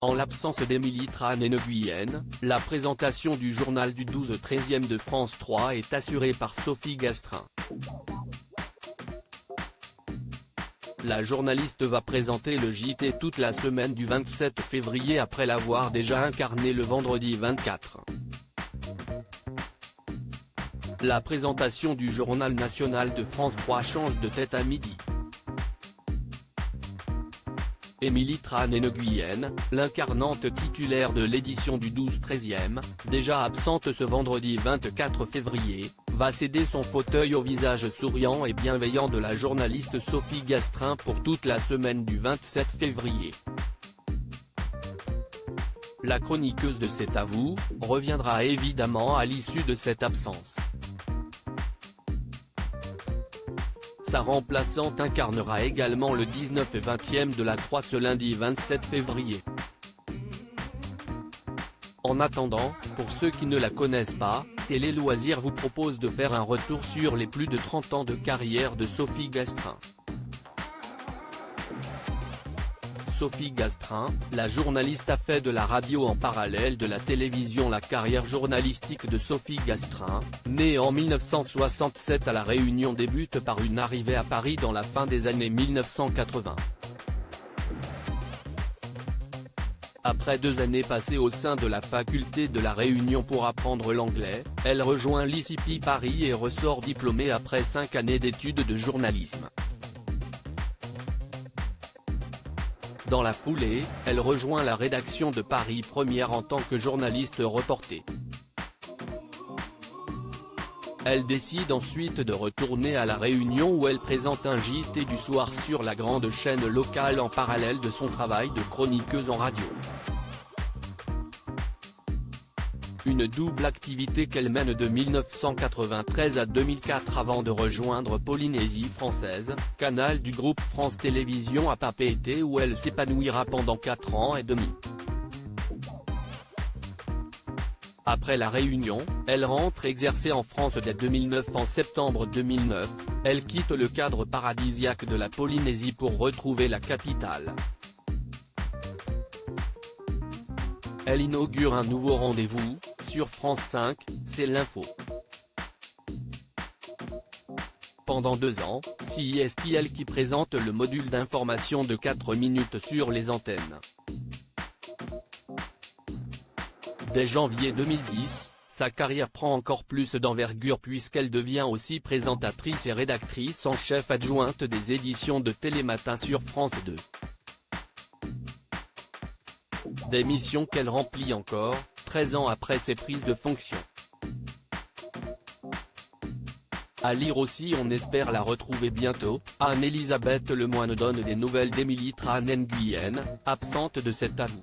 En l'absence d'Émilie Tran-Nguyen, la présentation du journal du 12-13e de France 3 est assurée par Sophie Gastrin. La journaliste va présenter le JT toute la semaine du 27 février après l'avoir déjà incarné le vendredi 24. La présentation du journal national de France 3 change de tête à midi. Émilie Tran-Nguyen, l'incarnante titulaire de l'édition du 12-13e, déjà absente ce vendredi 24 février, va céder son fauteuil au visage souriant et bienveillant de la journaliste Sophie Gastrin pour toute la semaine du 27 février. La chroniqueuse de C'est à vous reviendra évidemment à l'issue de cette absence. Sa remplaçante incarnera également le 19 et 20e de la 3 ce lundi 27 février. En attendant, pour ceux qui ne la connaissent pas, Télé Loisirs vous propose de faire un retour sur les plus de 30 ans de carrière de Sophie Gastrin. Sophie Gastrin, la journaliste a fait de la radio en parallèle de la télévision. La carrière journalistique de Sophie Gastrin, née en 1967 à La Réunion, débute par une arrivée à Paris dans la fin des années 1980. Après 2 années passées au sein de la faculté de La Réunion pour apprendre l'anglais, elle rejoint l'ICP Paris et ressort diplômée après 5 années d'études de journalisme. Dans la foulée, elle rejoint la rédaction de Paris Première en tant que journaliste reporter. Elle décide ensuite de retourner à La Réunion où elle présente un JT du soir sur la grande chaîne locale en parallèle de son travail de chroniqueuse en radio. Une double activité qu'elle mène de 1993 à 2004 avant de rejoindre Polynésie française, canal du groupe France Télévisions à Papeete où elle s'épanouira pendant 4 ans et demi. Après La Réunion, elle rentre exercer en France dès 2009. En septembre 2009, elle quitte le cadre paradisiaque de la Polynésie pour retrouver la capitale. Elle inaugure un nouveau rendez-vous, sur France 5, c'est l'info. Pendant 2 ans, c'est elle qui présente le module d'information de 4 minutes sur les antennes. Dès janvier 2010, sa carrière prend encore plus d'envergure puisqu'elle devient aussi présentatrice et rédactrice en chef adjointe des éditions de Télématin sur France 2. Des missions qu'elle remplit encore, 13 ans après ses prises de fonction. À lire aussi, on espère la retrouver bientôt. Anne-Elisabeth Lemoine donne des nouvelles d'Émilie Tran-Nguyen, absente de C'est à vous.